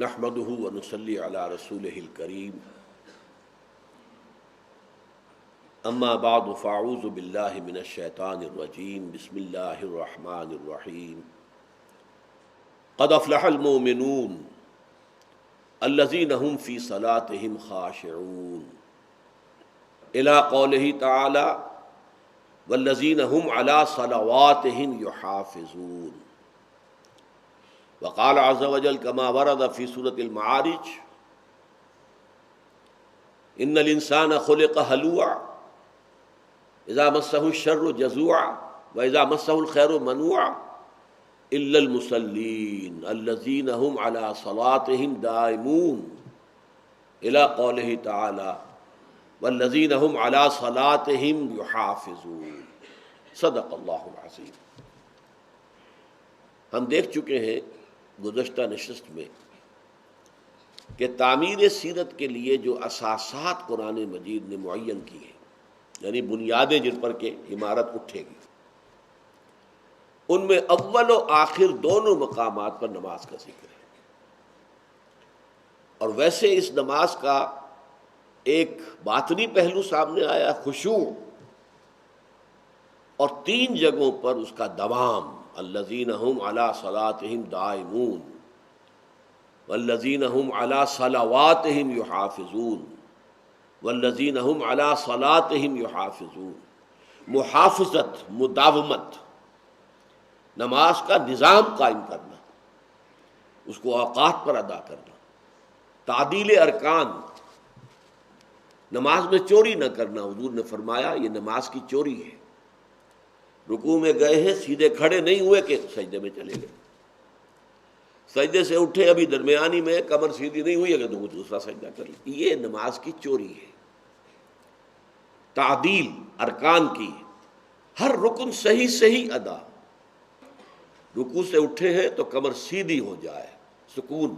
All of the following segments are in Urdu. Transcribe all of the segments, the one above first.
نحمده ونصلي على رسوله الكريم اما بعد فاعوذ بالله من الشيطان الرجيم بسم الله الرحمن الرحيم قد افلح المؤمنون الذين هم في صلاتهم خاشعون الى قوله تعالى والذين هم على صلواتهم يحافظون وقال عز وجل كما ورد في سورة المعارج ان الانسان خلق هلوعا اذا مسه الشر جزوعا واذا مسه الخير منوعا الا المصلين الذين هم على صلاتهم دائمون الى قوله تعالى والذين هم على صلاتهم يحافظون صدق اللہ العظیم۔ ہم دیکھ چکے ہیں گزشتہ نشست میں کہ تعمیر سیرت کے لیے جو اساسات قرآن مجید نے معین کی ہیں، یعنی بنیادیں جن پر کہ عمارت اٹھے گی، ان میں اول و آخر دونوں مقامات پر نماز کا ذکر ہے۔ اور ویسے اس نماز کا ایک باطنی پہلو سامنے آیا، خشوع، اور 3 جگہوں پر اس کا دوام، الذین هم علی صلاتهم دائمون والذین هم علی صلواتهم یحافظون والذین هم علی صلاتهم یحافظون۔ محافظت، مداومت، نماز کا نظام قائم کرنا، اس کو اوقات پر ادا کرنا، تعدیل ارکان، نماز میں چوری نہ کرنا۔ حضور نے فرمایا یہ نماز کی چوری ہے۔ رکوع میں گئے ہیں، سیدھے کھڑے نہیں ہوئے کہ سجدے میں چلے گئے، سجدے سے اٹھے ابھی درمیانی میں کمر سیدھی نہیں ہوئی کہ تو دوسرا سجدہ کر لیں، یہ نماز کی چوری ہے۔ تعدیل ارکان کی، ہر رکن صحیح صحیح ادا۔ رکوع سے اٹھے ہیں تو کمر سیدھی ہو جائے، سکون،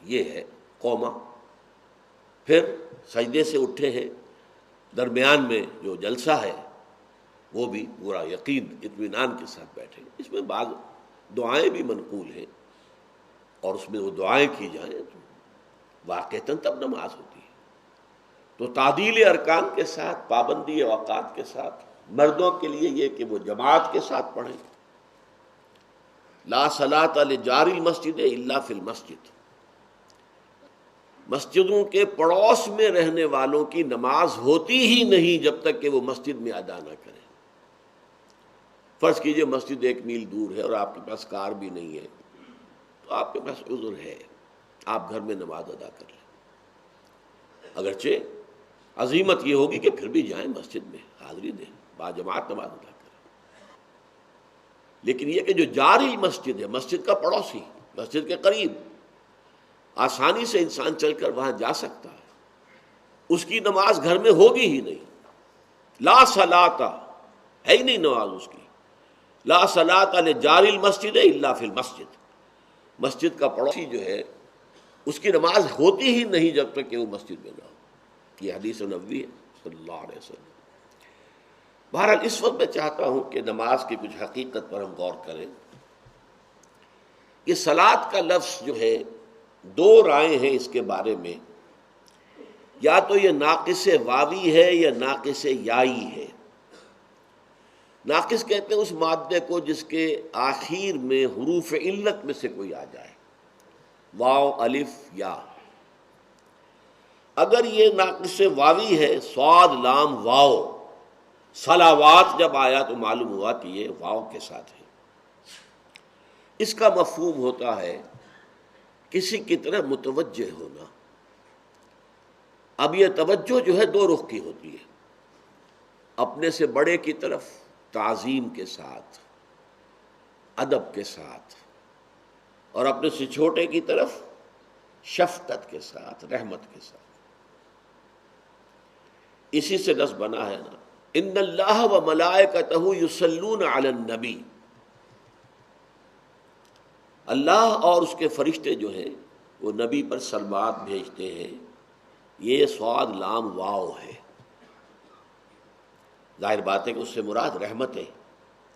یہ ہے قوما۔ پھر سجدے سے اٹھے ہیں، درمیان میں جو جلسہ ہے وہ بھی پورا یقین اطمینان کے ساتھ بیٹھے۔ اس میں بعض دعائیں بھی منقول ہیں، اور اس میں وہ دعائیں کی جائیں تو واقعتاً تب نماز ہوتی ہے۔ تو تعدیل ارکان کے ساتھ، پابندی اوقات کے ساتھ، مردوں کے لیے یہ کہ وہ جماعت کے ساتھ پڑھیں۔ لا صلاۃ لجار المسجد الا فی المسجد، مسجدوں کے پڑوس میں رہنے والوں کی نماز ہوتی ہی نہیں جب تک کہ وہ مسجد میں ادا نہ کریں۔ فرض کیجئے مسجد 1 میل دور ہے اور آپ کے پاس کار بھی نہیں ہے، تو آپ کے پاس عذر ہے، آپ گھر میں نماز ادا کر لیں۔ اگرچہ عزیمت یہ ہوگی کہ پھر بھی جائیں مسجد میں، حاضری دیں، باجماعت نماز ادا کریں۔ لیکن یہ کہ جو جاری مسجد ہے، مسجد کا پڑوسی، مسجد کے قریب، آسانی سے انسان چل کر وہاں جا سکتا ہے، اس کی نماز گھر میں ہوگی ہی نہیں۔ لا صلاۃ ہے ہی نہیں نماز اس کی۔ لا صلاۃ لجار المسجد الا فی المسجد، مسجد کا پڑوسی جو ہے اس کی نماز ہوتی ہی نہیں جب تک کہ وہ مسجد میں نہ ہو۔ یہ حدیث نبوی ہے صلی اللہ علیہ وسلم۔ بہرحال اس وقت میں چاہتا ہوں کہ نماز کی کچھ حقیقت پر ہم غور کریں۔ یہ صلاۃ کا لفظ جو ہے، 2 رائے ہیں اس کے بارے میں، یا تو یہ ناقص واوی ہے یا ناقص یائی ہے۔ ناقص کہتے ہیں اس مادے کو جس کے آخر میں حروف علت میں سے کوئی آ جائے، واو، الف، یا۔ اگر یہ ناقص واوی ہے، صاد، لام، واو، صلوات جب آیا تو معلوم ہوا کہ یہ واو کے ساتھ ہے۔ اس کا مفہوم ہوتا ہے کسی کی طرف متوجہ ہونا۔ اب یہ توجہ جو ہے 2 رخ کی ہوتی ہے، اپنے سے بڑے کی طرف تعظیم کے ساتھ، ادب کے ساتھ، اور اپنے سے چھوٹے کی طرف شفقت کے ساتھ، رحمت کے ساتھ۔ اسی سے لفظ بنا ہے نا، ان اللہ و ملائکتہ یصلون علی النبی، اللہ اور اس کے فرشتے جو ہیں وہ نبی پر صلوات بھیجتے ہیں۔ یہ صاد، لام، واو ہے۔ ظاہر بات ہے کہ اس سے مراد رحمت ہے،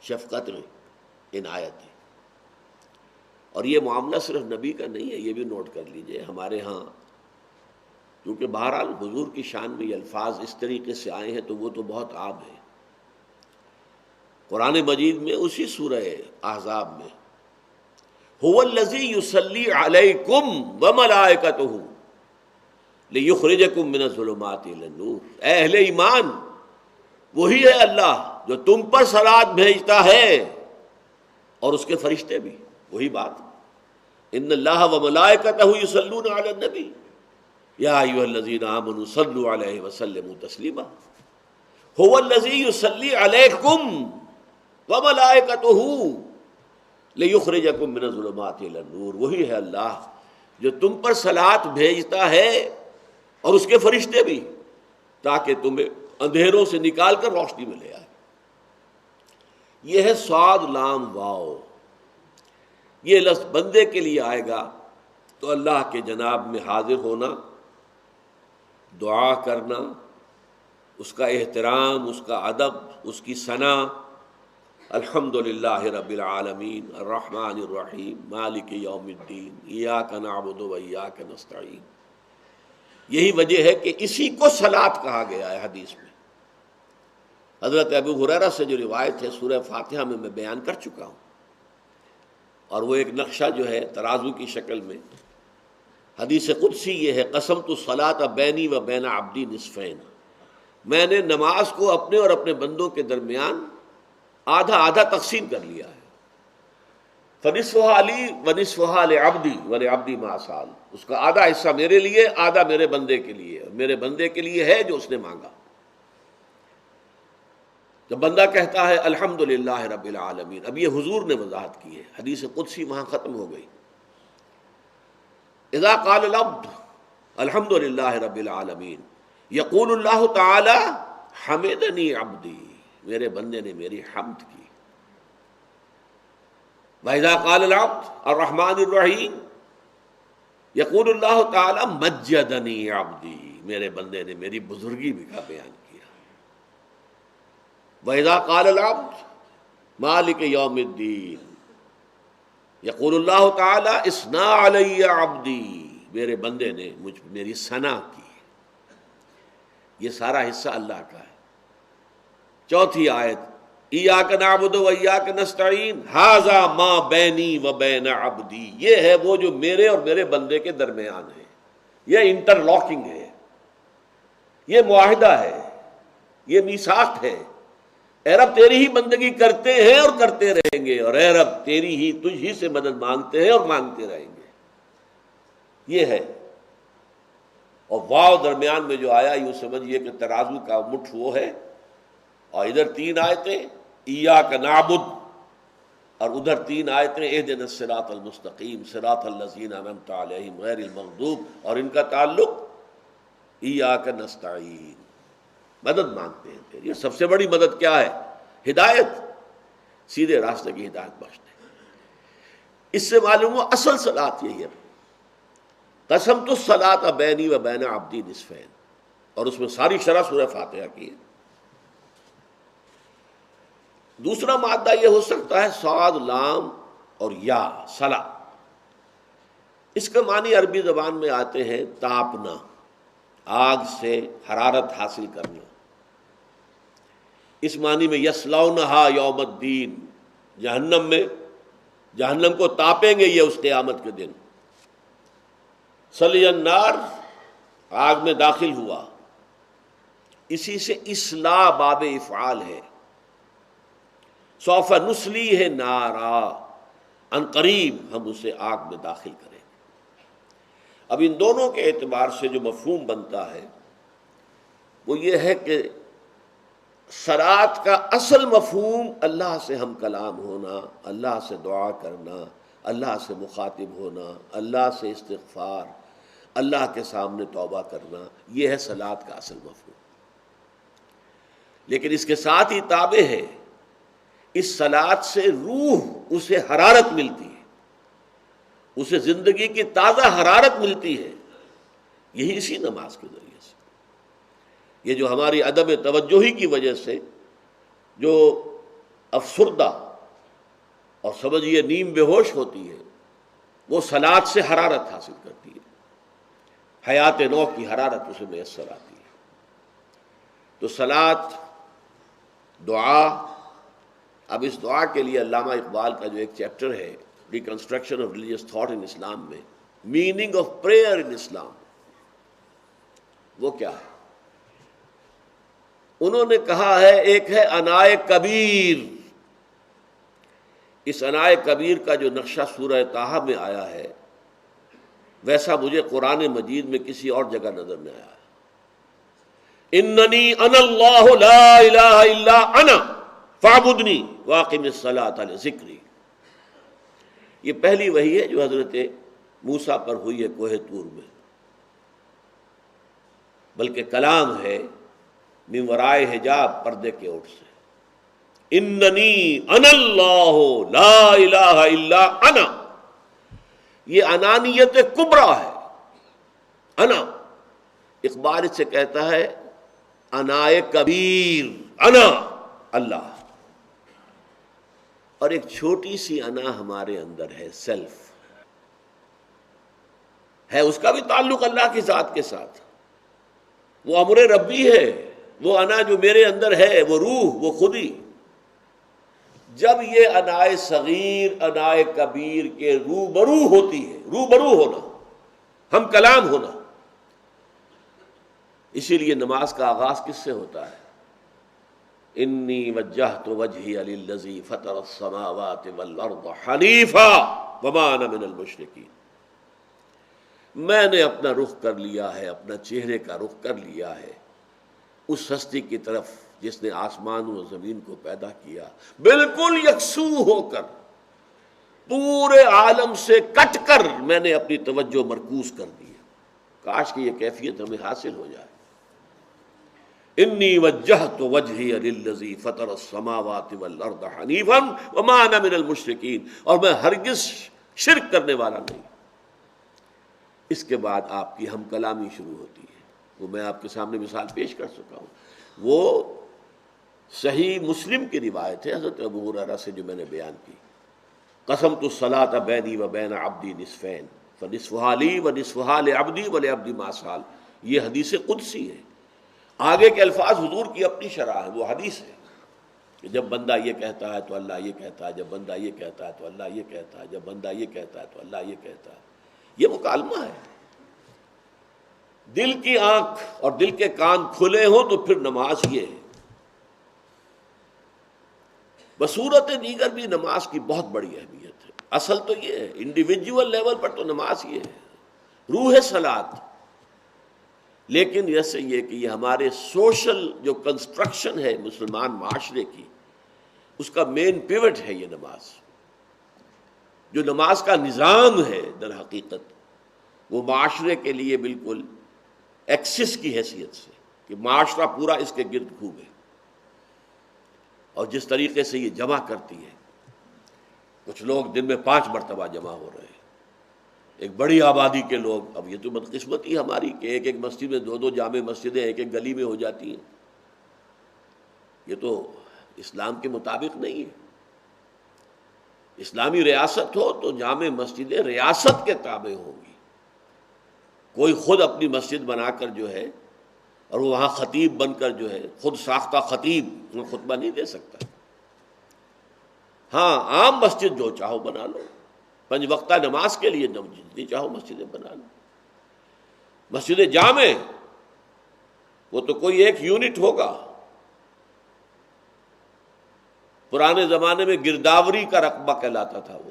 شفقت ہے، عنایت ہے۔ اور یہ معاملہ صرف نبی کا نہیں ہے، یہ بھی نوٹ کر لیجئے ہمارے ہاں، کیونکہ بہرحال حضور کی شان میں یہ الفاظ اس طریقے سے آئے ہیں تو وہ تو بہت عام ہے۔ قرآن مجید میں اسی سورہ احزاب میں هو الذی یصلی علیکم وملائکتہ لِیُخْرِجَکُم مِّنَ الظُّلُمَاتِ إِلَى النُّورِ، اے اہل ایمان، وہی ہے اللہ جو تم پر صلات بھیجتا ہے اور اس کے فرشتے بھی، وہی بات، ان اللہ وملائکتہ یصلون علی النبی یا ایھا الذین آمنوا صلوا علیہ وسلموا تسلیما۔ هو الذی یصلی علیکم وملائکتہ لِیُخْرِجَکُم مِّنَ الظُّلُمَاتِ إِلَى النُّورِ، وہی ہے اللہ جو تم پر صلات بھیجتا ہے اور اس کے فرشتے بھی، تاکہ تمہیں اندھیروں سے نکال کر روشنی میں لے آئے۔ یہ ہے صاد لام واو، یہ لفظ بندے کے لیے آئے گا تو اللہ کے جناب میں حاضر ہونا، دعا کرنا، اس کا احترام، اس کا ادب، اس کی ثنا، الحمدللہ رب العالمین الرحمن الرحیم مالک یوم الدین ایاک نعبد و ایاک نستعین۔ یہی وجہ ہے کہ اسی کو صلاۃ کہا گیا ہے حدیث میں۔ حضرت ابو ہریرہ سے جو روایت ہے سورہ فاتحہ میں بیان کر چکا ہوں، اور وہ ایک نقشہ جو ہے ترازو کی شکل میں، حدیث قدسی یہ ہے، قسمت الصلاۃ بینی و بین عبدی نصفین، میں نے نماز کو اپنے اور اپنے بندوں کے درمیان آدھا آدھا تقسیم کر لیا ہے، فنصفها لی ونصفها لعبدی ولعبدی ما سال، اس کا آدھا حصہ میرے لیے، آدھا میرے بندے کے لیے، میرے بندے کے لیے ہے جو اس نے مانگا۔ جب بندہ کہتا ہے الحمدللہ رب العالمین، اب یہ حضور نے وضاحت کی ہے، حدیث قدسی وہاں ختم ہو گئی۔ اذا قال العبد الحمدللہ رب العالمین یقول اللہ تعالی حمدنی عبدی، میرے بندے نے میری حمد کی۔ وَإِذَا قَالَ الْعَبْدُ الرَّحْمَٰنِ الرَّحِيمِ یقول اللہ تعالی مجدنی عبدی، میرے بندے نے میری بزرگی بھی کا بیان کیا۔ وَإِذَا قَالَ الْعَبْدُ مَالِكَ يَوْمِ الدِّينِ یقول اللہ تعالی اثنیٰ علی عبدی، میرے بندے نے میری ثنا کی۔ یہ سارا حصہ اللہ کا ہے۔ چوتھی آیت ایاک نعبد و ایاک نستعین ھذا ما بینی و بین عبدی، یہ ہے وہ جو میرے اور میرے بندے کے درمیان ہے، یہ انٹر لاکنگ ہے، یہ معاہدہ ہے، یہ میثاق ہے۔ اے رب تیری ہی بندگی کرتے ہیں اور کرتے رہیں گے، اور اے رب تیری ہی، تجھ ہی سے مدد مانگتے ہیں اور مانگتے رہیں گے، یہ ہے۔ اور واو درمیان میں جو آیا یوں سمجھیے کہ ترازو کا مٹھ وہ ہے، اور ادھر تین آیتیں ایاک نعبد، اور ادھر تین آیتیں اہدنا الصراط المستقیم صراط الذین انعمت علیہم غیر المغضوب، اور ان کا تعلق ایاک نستعین، مدد مانگتے ہیں تیری۔ سب سے بڑی مدد کیا ہے؟ ہدایت، سیدھے راستے کی ہدایت بخشتے ہیں۔ اس سے معلوم ہوا اصل صلاۃ یہی ہے، قسمت الصلاۃ بینی و بین عبدی نصفین، اور اس میں ساری شرح سورہ فاتحہ کی ہے۔ دوسرا مادہ یہ ہو سکتا ہے صاد لام اور یا صلا، اس کے معنی عربی زبان میں آتے ہیں تاپنا، آگ سے حرارت حاصل کرنا، اس معنی میں یصلونھا یوم الدین، جہنم کو تاپیں گے یہ اس قیامت کے دن۔ صلی النار، آگ میں داخل ہوا، اسی سے اصلاح باب افعال ہے۔ سوف نصلیہ نارا، ان قریب ہم اسے آگ میں داخل کریں گے۔ اب ان دونوں کے اعتبار سے جو مفہوم بنتا ہے وہ یہ ہے کہ صلاۃ کا اصل مفہوم اللہ سے ہم کلام ہونا، اللہ سے دعا کرنا، اللہ سے مخاطب ہونا، اللہ سے استغفار، اللہ کے سامنے توبہ کرنا، یہ ہے صلاۃ کا اصل مفہوم۔ لیکن اس کے ساتھ ہی تابع ہے، اس صلاۃ سے روح اسے حرارت ملتی ہے، اسے زندگی کی تازہ حرارت ملتی ہے، یہی اسی نماز کے ذریعے سے۔ یہ جو ہماری عدم توجہی کی وجہ سے جو افسردہ اور سمجھیے نیم بے ہوش ہوتی ہے، وہ صلاۃ سے حرارت حاصل کرتی ہے، حیات نو کی حرارت اسے میسر آتی ہے۔ تو صلاۃ، دعا، اب اس دعا کے لیے علامہ اقبال کا جو ایک چیپٹر ہے reconstruction of religious thought in Islam میں، meaning of prayer in Islam, وہ کیا ہے؟ انہوں نے کہا ہے ایک ہے انائے کبیر۔ اس انائے کبیر کا جو نقشہ سورہ طٰہٰ میں آیا ہے ویسا مجھے قرآن مجید میں کسی اور جگہ نظر نہیں آیا۔ اننی انا اللہ لا الہ الا انا فاعبدنی واقم الصلاۃ لذکری۔ یہ پہلی وحی ہے جو حضرت موسیٰ پر ہوئی ہے کوہ طور میں، بلکہ کلام ہے من ورائے حجاب، پردے کے اوٹ سے۔ اننی انا اللہ لا الہ الا انا، یہ انانیت کبریٰ ہے۔ انا، اقبال اس سے کہتا ہے انائے کبیر، انا اللہ۔ اور ایک چھوٹی سی انا ہمارے اندر ہے، سیلف ہے، اس کا بھی تعلق اللہ کی ذات کے ساتھ، وہ امر ربی ہے، وہ انا جو میرے اندر ہے، وہ روح، وہ خودی۔ جب یہ انائے صغیر انائے کبیر کے روبرو ہوتی ہے، روبرو ہونا، ہم کلام ہونا، اسی لیے نماز کا آغاز کس سے ہوتا ہے؟ انی وجہت وجہی للذی فطر السماوات والارض حنیفا وما انا من المشرکین، میں نے اپنا رخ کر لیا ہے، اپنا چہرے کا رخ کر لیا ہے اس ہستی کی طرف جس نے آسمان و زمین کو پیدا کیا، بالکل یکسو ہو کر، پورے عالم سے کٹ کر میں نے اپنی توجہ مرکوز کر دی ہے۔ کاش کہ یہ کیفیت ہمیں حاصل ہو جائے۔ انی وجہت وجہی للذی فطر السماوات والارض حنیفا وما انا من المشرکین، اور میں ہرگز شرک کرنے والا نہیں۔ اس کے بعد آپ کی ہم کلامی شروع ہوتی ہے، وہ میں آپ کے سامنے مثال پیش کر چکا ہوں۔ وہ صحیح مسلم کی روایت ہے حضرت ابو ہریرہ سے جو میں نے بیان کی، قسمت الصلاۃ بینی و بین عبدی نصفین فنصفھا لی ونصفھا لعبدی ولعبدی ما سأل، یہ حدیث قدسی ہے۔ آگے کے الفاظ حضور کی اپنی شرح ہے، وہ حدیث ہے کہ جب بندہ یہ کہتا ہے تو اللہ یہ کہتا ہے، جب بندہ یہ کہتا ہے تو اللہ یہ کہتا ہے، جب بندہ یہ کہتا ہے تو اللہ یہ کہتا ہے۔ یہ مکالمہ ہے۔ دل کی آنکھ اور دل کے کان کھلے ہوں تو پھر نماز یہ ہے۔ بصورت دیگر بھی نماز کی بہت بڑی اہمیت ہے۔ اصل تو یہ ہے، انڈیویجول لیول پر تو نماز یہ ہے، روح صلاۃ۔ لیکن جیسے یہ کہ یہ ہمارے سوشل جو کنسٹرکشن ہے مسلمان معاشرے کی، اس کا مین پیوٹ ہے یہ نماز۔ جو نماز کا نظام ہے در حقیقت وہ معاشرے کے لیے بالکل ایکسس کی حیثیت سے، کہ معاشرہ پورا اس کے گرد گھومے، اور جس طریقے سے یہ جمع کرتی ہے، کچھ لوگ دن میں 5 مرتبہ جمع ہو رہے ہیں، ایک بڑی آبادی کے لوگ۔ اب یہ تو بدقسمتی ہماری کہ ایک ایک مسجد میں 2 جامع مسجدیں ایک ایک گلی میں ہو جاتی ہیں، یہ تو اسلام کے مطابق نہیں ہے۔ اسلامی ریاست ہو تو جامع مسجدیں ریاست کے تابع ہوں گی، کوئی خود اپنی مسجد بنا کر جو ہے اور وہ وہاں خطیب بن کر جو ہے خود ساختہ خطیب وہ خطبہ نہیں دے سکتا۔ ہاں، عام مسجد جو چاہو بنا لو، 5 وقتہ نماز کے لیے جتنی چاہو مسجدیں بنا لو۔ مسجد جامع وہ تو کوئی ایک یونٹ ہوگا۔ پرانے زمانے میں گرداوری کا رقبہ کہلاتا تھا، وہ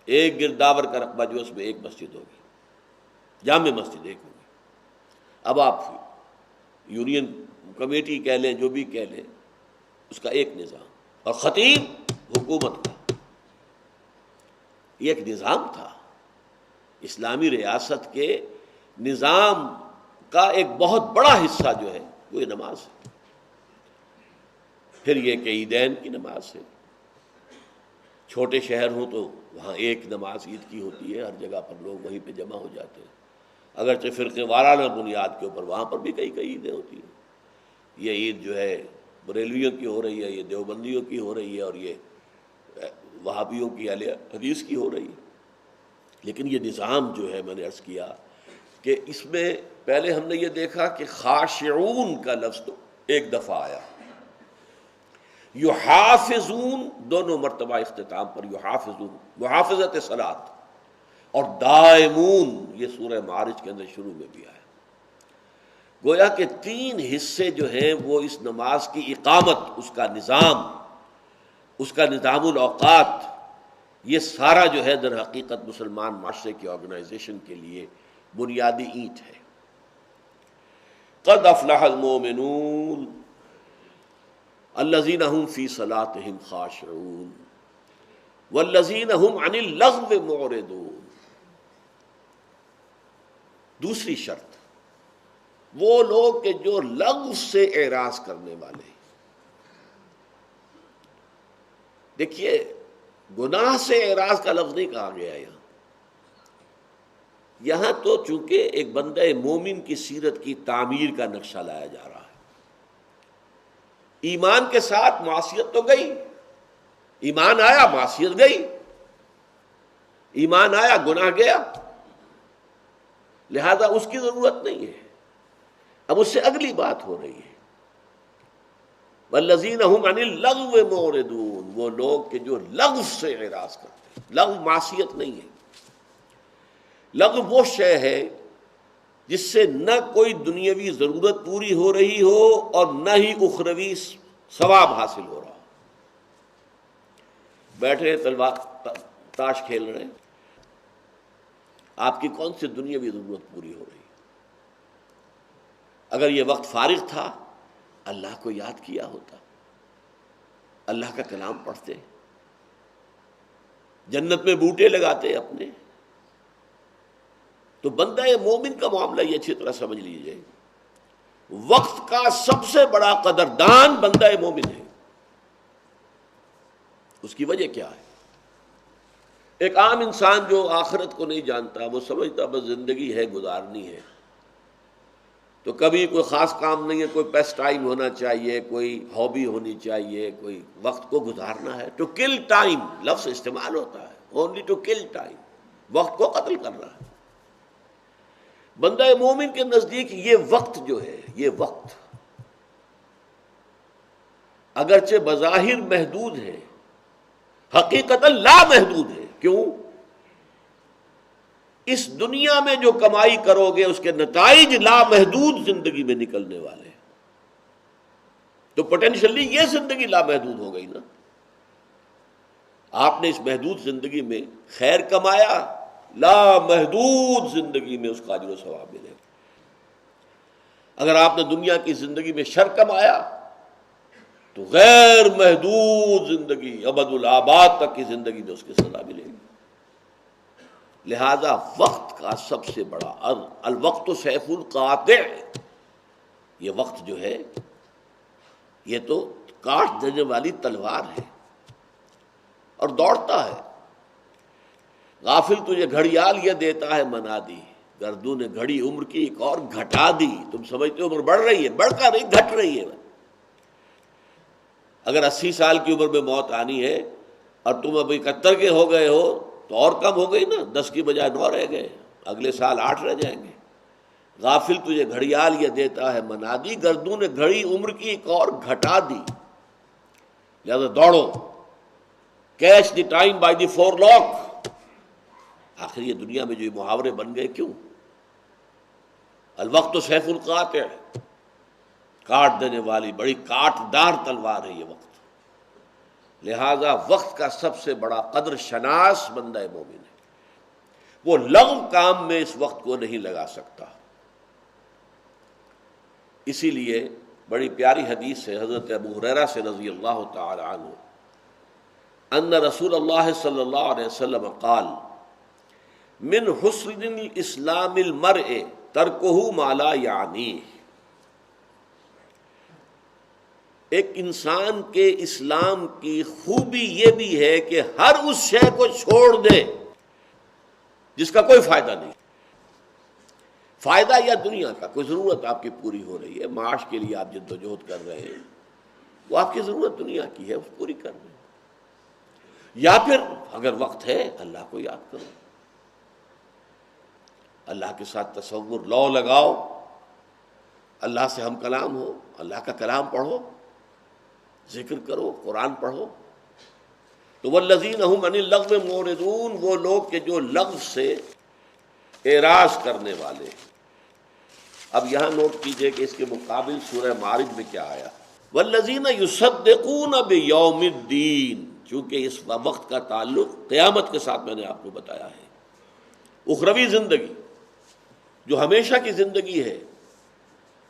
ایک گرداور کا رقبہ جو اس میں ایک مسجد ہوگی، جامع مسجد ایک ہوگی۔ اب آپ یونین کمیٹی کہہ لیں، جو بھی کہہ لیں، اس کا ایک نظام، اور خطیب حکومت کا، یہ ایک نظام تھا۔ اسلامی ریاست کے نظام کا ایک بہت بڑا حصہ جو ہے وہ یہ نماز ہے۔ پھر یہ کہ عیدین کی نماز ہے، چھوٹے شہر ہوں تو وہاں ایک نماز عید کی ہوتی ہے، ہر جگہ پر لوگ وہیں پہ جمع ہو جاتے ہیں، اگرچہ فرقے وارانہ بنیاد کے اوپر وہاں پر بھی کئی عیدیں ہوتی ہیں۔ یہ عید جو ہے بریلویوں کی ہو رہی ہے، یہ دیوبندیوں کی ہو رہی ہے، اور یہ وہابیوں کی اہل حدیث کی ہو رہی ہے۔ لیکن یہ نظام جو ہے، میں نے عرض کیا کہ اس میں پہلے ہم نے یہ دیکھا کہ خاشعون کا لفظ تو ایک دفعہ آیا، یحافظون دونوں مرتبہ اختتام پر یحافظون، محافظت صلاۃ، اور دائمون یہ سورہ معارج کے اندر شروع میں بھی آیا۔ گویا کہ تین حصے جو ہیں وہ اس نماز کی اقامت، اس کا نظام، اس کا نظام الاوقات، یہ سارا جو ہے در حقیقت مسلمان معاشرے کی آرگنائزیشن کے لیے بنیادی اینٹ ہے۔ قد افلح المؤمنون الذین هم فی صلاتهم خاشعون والذین هم عن اللغو معرضون۔ دوسری شرط، وہ لوگ کہ جو لغو سے اعراض کرنے والے ہیں۔ دیکھیے، گناہ سے اعراض کا لفظ نہیں کہا گیا یہاں تو چونکہ ایک بندہ مومن کی سیرت کی تعمیر کا نقشہ لایا جا رہا ہے۔ ایمان کے ساتھ معصیت تو گئی، ایمان آیا معصیت گئی، ایمان آیا گناہ گیا، لہذا اس کی ضرورت نہیں ہے۔ اب اس سے اگلی بات ہو رہی ہے، والذین هم عن اللغو معرضون، وہ لوگ کہ جو لغو سے اعراض کرتے ہیں۔ لغو معصیت نہیں ہے، لغو وہ شے ہے جس سے نہ کوئی دنیاوی ضرورت پوری ہو رہی ہو اور نہ ہی اخروی ثواب حاصل ہو رہا ہو۔ بیٹھے تلوار تاش کھیل رہے ہیں، آپ کی کون سی دنیاوی ضرورت پوری ہو رہی ہے؟ اگر یہ وقت فارغ تھا، اللہ کو یاد کیا ہوتا، اللہ کا کلام پڑھتے، جنت میں بوٹے لگاتے اپنے، تو بندہ مومن کا معاملہ یہ اچھی طرح سمجھ لیجئے، وقت کا سب سے بڑا قدردان بندہ مومن ہے۔ اس کی وجہ کیا ہے؟ ایک عام انسان جو آخرت کو نہیں جانتا، وہ سمجھتا بس زندگی ہے، گزارنی ہے، تو کبھی کوئی خاص کام نہیں ہے، کوئی پیس ٹائم ہونا چاہیے، کوئی ہابی ہونی چاہیے، کوئی وقت کو گزارنا ہے۔ ٹو کل ٹائم لفظ استعمال ہوتا ہے، اونلی ٹو کل ٹائم، وقت کو قتل کرنا ہے۔ بندہ مومن کے نزدیک یہ وقت جو ہے، یہ وقت اگرچہ بظاہر محدود ہے، حقیقت لا محدود ہے۔ کیوں؟ اس دنیا میں جو کمائی کرو گے اس کے نتائج لامحدود زندگی میں نکلنے والے ہیں، تو پوٹینشلی یہ زندگی لامحدود ہو گئی نا۔ آپ نے اس محدود زندگی میں خیر کمایا، لامحدود زندگی میں اس کا اجر و ثواب ملے گا۔ اگر آپ نے دنیا کی زندگی میں شر کمایا تو غیر محدود زندگی، ابد الآباد تک کی زندگی میں اس کی سزا ملے گی۔ لہذا وقت کا سب سے بڑا، الوقت سیف القاطع، یہ وقت جو ہے یہ تو کاٹ دینے والی تلوار ہے اور دوڑتا ہے۔ غافل تجھے گھڑیال یہ دیتا ہے منادی، گردوں نے گھڑی عمر کی ایک اور گھٹا دی۔ تم سمجھتے ہو عمر بڑھ رہی ہے، بڑھ کر نہیں، گھٹ رہی ہے۔ اگر 80 سال کی عمر میں موت آنی ہے اور تم ابھی 71 کے ہو گئے ہو تو اور کم ہو گئی نا، 10 کی بجائے 9 رہ گئے، اگلے سال 8 رہ جائیں گے۔ غافل تجھے گھڑیال یہ دیتا ہے منادی، گردوں نے گھڑی عمر کی ایک اور گھٹا دی۔ لہذا دوڑو، catch the time by the forelock. آخر یہ دنیا میں جو یہ محاورے بن گئے کیوں؟ الوقت سیف القاطع، کاٹ دینے والی بڑی کاٹ دار تلوار ہے یہ وقت۔ لہذا وقت کا سب سے بڑا قدر شناس بندہ مومن ہے، وہ لغو کام میں اس وقت کو نہیں لگا سکتا۔ اسی لیے بڑی پیاری حدیث ہے حضرت ابو ہریرہ سے رضی اللہ تعالی عنہ، ان رسول اللہ صلی اللہ علیہ وسلم قال من حسن الاسلام المرء ترکہ ما لا یعنیہ۔ ایک انسان کے اسلام کی خوبی یہ بھی ہے کہ ہر اس شے کو چھوڑ دے جس کا کوئی فائدہ نہیں، فائدہ یا دنیا کا، کوئی ضرورت آپ کی پوری ہو رہی ہے، معاش کے لیے آپ جدوجہد کر رہے ہیں، وہ آپ کی ضرورت دنیا کی ہے، اس پوری کر دیں۔ یا پھر اگر وقت ہے اللہ کو یاد کرو، اللہ کے ساتھ تصور لو لگاؤ، اللہ سے ہم کلام ہو، اللہ کا کلام پڑھو، ذکر کرو، قرآن پڑھو۔ تو والذین هم عن اللغو معرضون، وہ لوگ کہ جو لغو سے اعراض کرنے والے۔ اب یہاں نوٹ کیجئے کہ اس کے مقابل سورہ معارج میں کیا آیا، والذین یصدقون بیوم الدین، چونکہ اس وقت کا تعلق قیامت کے ساتھ میں نے آپ کو بتایا ہے، اخروی زندگی جو ہمیشہ کی زندگی ہے،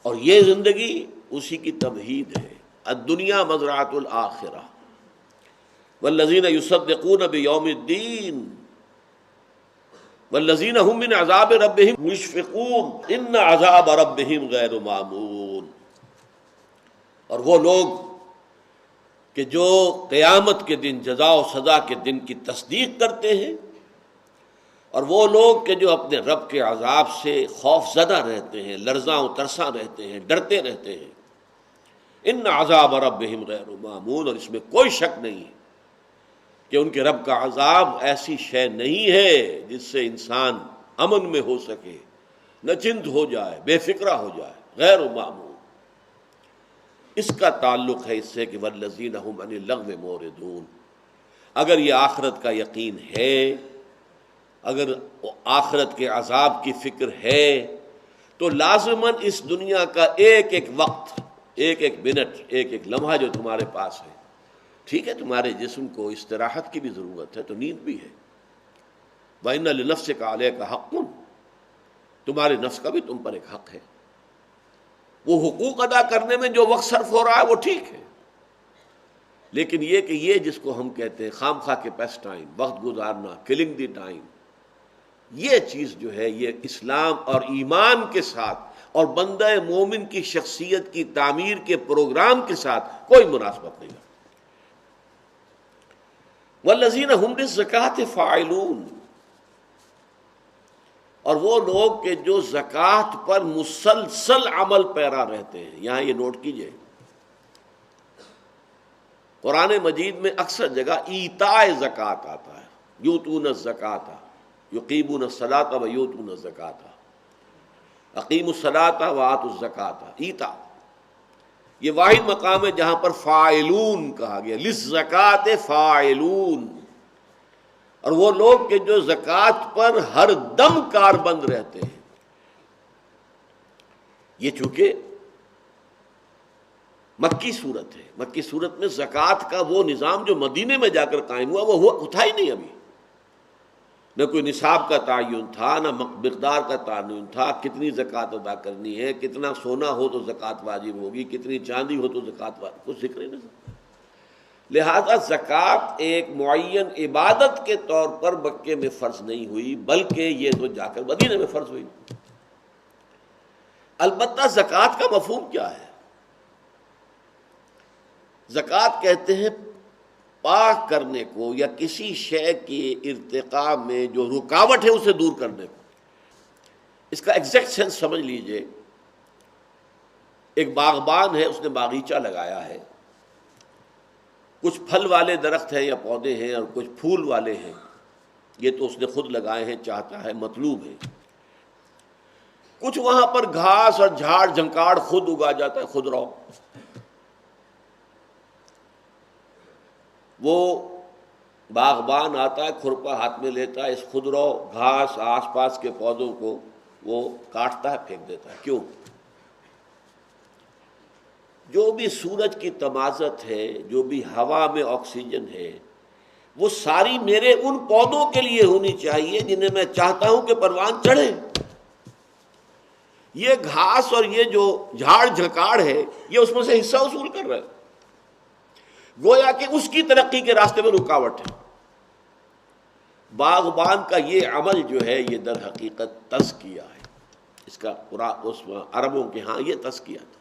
اور یہ زندگی اسی کی تمہید ہے، الدنیا مزرعۃ الآخرہ۔ والذین یصدقون بیوم الدین والذین هم من عذاب ربهم مشفقون ان عذاب ربهم غیر مامون۔ اور وہ لوگ کہ جو قیامت کے دن، جزا و سزا کے دن کی تصدیق کرتے ہیں، اور وہ لوگ کہ جو اپنے رب کے عذاب سے خوف زدہ رہتے ہیں، لرزاں و ترساں رہتے ہیں، ڈرتے رہتے ہیں۔ ان عذاب ربهم غیر مامون، اور اس میں کوئی شک نہیں ہے کہ ان کے رب کا عذاب ایسی شے نہیں ہے جس سے انسان امن میں ہو سکے، نچند ہو جائے، بے فکرہ ہو جائے، غیر معمول۔ اس کا تعلق ہے اس سے کہ والذین هم عن اللغو معرضون۔ اگر یہ آخرت کا یقین ہے، اگر آخرت کے عذاب کی فکر ہے، تو لازماً اس دنیا کا ایک ایک وقت، ایک ایک منٹ، ایک ایک لمحہ جو تمہارے پاس ہے، ٹھیک ہے تمہارے جسم کو استراحت کی بھی ضرورت ہے، تو نیند بھی ہے، وَإِنَّ لِنَفْسِكَ عَلَيْكَ حَقٌّ، تمہارے نفس کا بھی تم پر ایک حق ہے۔ وہ حقوق ادا کرنے میں جو وقت صرف ہو رہا ہے وہ ٹھیک ہے، لیکن یہ کہ یہ جس کو ہم کہتے ہیں خام خواہ کے پیس ٹائم، وقت گزارنا، کلنگ دی ٹائم، یہ چیز جو ہے یہ اسلام اور ایمان کے ساتھ اور بندہ مومن کی شخصیت کی تعمیر کے پروگرام کے ساتھ کوئی مناسبت نہیں ہے۔ والذین هم للزکاۃ فاعلون، اور وہ لوگ کہ جو زکوٰۃ پر مسلسل عمل پیرا رہتے ہیں۔ یہاں یہ نوٹ کیجئے، قرآن مجید میں اکثر جگہ ایتاء زکوٰۃ آتا ہے، یؤتون الزکاۃ، یقیمون الصلاۃ و یؤتون الزکاۃ، اقیموا الصلاۃ و آتوا الزکاۃ، ایتاء۔ یہ واحد مقام ہے جہاں پر فاعلون کہا گیا، للزکاۃ فاعلون، اور وہ لوگ کہ جو زکوٰۃ پر ہر دم کاربند رہتے ہیں۔ یہ چونکہ مکی صورت ہے، مکی صورت میں زکوٰۃ کا وہ نظام جو مدینے میں جا کر قائم ہوا وہ اٹھا ہی نہیں، ابھی نہ کوئی نصاب کا تعین تھا، نہ مقدار کا تعین تھا، کتنی زکوٰۃ ادا کرنی ہے، کتنا سونا ہو تو زکوٰۃ واجب ہوگی، کتنی چاندی ہو تو زکوٰۃ واجب، کچھ ذکر ہی نہیں۔ لہذا زکوٰۃ ایک معین عبادت کے طور پر مکے میں فرض نہیں ہوئی، بلکہ یہ تو جا کر مدینے میں فرض ہوئی۔ البتہ زکوٰۃ کا مفہوم کیا ہے؟ زکوٰۃ کہتے ہیں پاک کرنے کو، یا کسی شے کے ارتقاء میں جو رکاوٹ ہے اسے دور کرنے کو۔ اس کا ایگزیکٹ سینس سمجھ لیجئے، ایک باغبان ہے، اس نے باغیچہ لگایا ہے، کچھ پھل والے درخت ہیں یا پودے ہیں اور کچھ پھول والے ہیں، یہ تو اس نے خود لگائے ہیں، چاہتا ہے، مطلوب ہے۔ کچھ وہاں پر گھاس اور جھاڑ جھنکاڑ خود اگا جاتا ہے، خود رو۔ وہ باغبان آتا ہے، کھرپا ہاتھ میں لیتا ہے، اس خودرو گھاس آس پاس کے پودوں کو وہ کاٹتا ہے، پھینک دیتا ہے۔ کیوں؟ جو بھی سورج کی تمازت ہے، جو بھی ہوا میں آکسیجن ہے، وہ ساری میرے ان پودوں کے لیے ہونی چاہیے جنہیں میں چاہتا ہوں کہ پروان چڑھے۔ یہ گھاس اور یہ جو جھاڑ جھکاڑ ہے یہ اس میں سے حصہ وصول کر رہا ہے، گویا کہ اس کی ترقی کے راستے میں رکاوٹ ہے۔ باغبان کا یہ عمل جو ہے یہ در حقیقت تزکیہ ہے، اس کا اس عربوں کے ہاں یہ تزکیہ تھا۔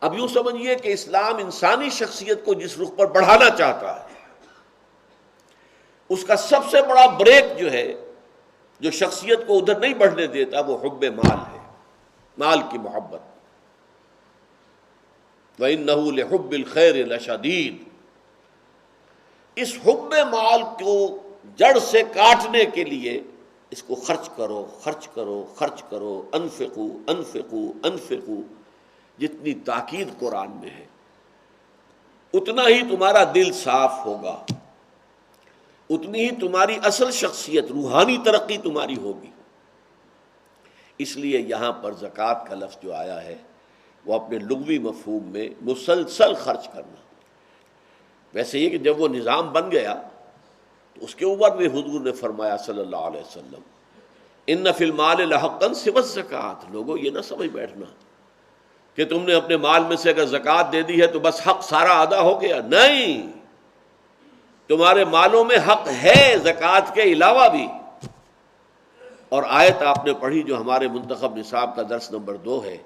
اب یوں سمجھیے کہ اسلام انسانی شخصیت کو جس رخ پر بڑھانا چاہتا ہے، اس کا سب سے بڑا بریک جو ہے، جو شخصیت کو ادھر نہیں بڑھنے دیتا، وہ حب مال ہے، مال کی محبت۔ وَإِنَّهُ لِحُبِّ الْخَيْرِ لَشَدِيدٌ۔ اس حب مال کو جڑ سے کاٹنے کے لیے اس کو خرچ کرو خرچ کرو خرچ کرو، انفقو انفقو انفقو، جتنی تاکید قرآن میں ہے اتنا ہی تمہارا دل صاف ہوگا، اتنی ہی تمہاری اصل شخصیت، روحانی ترقی تمہاری ہوگی۔ اس لیے یہاں پر زکوٰۃ کا لفظ جو آیا ہے وہ اپنے لغوی مفہوم میں مسلسل خرچ کرنا۔ ویسے یہ کہ جب وہ نظام بن گیا تو اس کے اوپر بھی حضور نے فرمایا صلی اللہ علیہ وسلم، ان فی المال لحقا سوی الزکوٰۃ، لوگوں یہ نہ سمجھ بیٹھنا کہ تم نے اپنے مال میں سے اگر زکوٰۃ دے دی ہے تو بس حق سارا ادا ہو گیا، نہیں، تمہارے مالوں میں حق ہے زکوٰۃ کے علاوہ بھی۔ اور آیت آپ نے پڑھی جو ہمارے منتخب نصاب کا درس نمبر 2 ہے،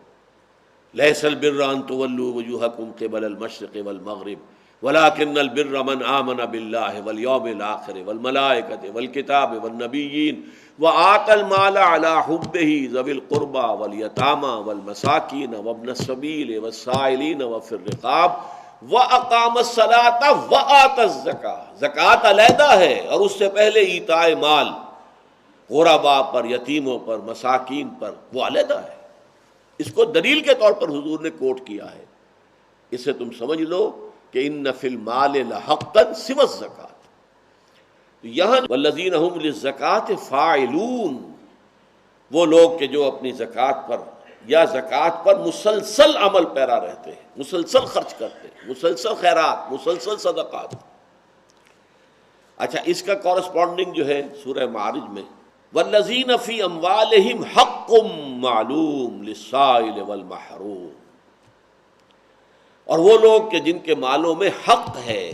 لیس البر ان تولوا وجوہکم قبل المشرق والمغرب ولکن البر من آمن باللہ والیوم الآخر والملائکۃ والکتاب والنبیین وآتى المال على حبه ذوی القربى والیتامى والمساکین وابن السبیل والسائلین وفی الرقاب وَأَقَامَ الصَّلَاةَ وَآتَى الزَّكَاةَ، زکوٰۃ علیحدہ ہے اور اس سے پہلے ایتاء مال غرباء پر، یتیموں پر، مساکین پر، وہ علیحدہ ہے۔ اس کو دلیل کے طور پر حضور نے کوٹ کیا ہے۔ اس سے تم سمجھ لو کہ ان فی المال لحقا سوی الزکوٰۃ۔ یہاں والذین هم للزکوٰۃ فاعلون، وہ لوگ کہ جو اپنی زکوٰۃ پر یا زکوٰۃ پر مسلسل عمل پیرا رہتے ہیں، مسلسل خرچ کرتے ہیں، مسلسل خیرات، مسلسل صدقات۔ اچھا، اس کا کورسپونڈنگ جو ہے سورہ معارج میں والذین فی اموالہم حق معلوم للسائل والمحروم، اور وہ لوگ کہ جن کے مالوں میں حق ہے،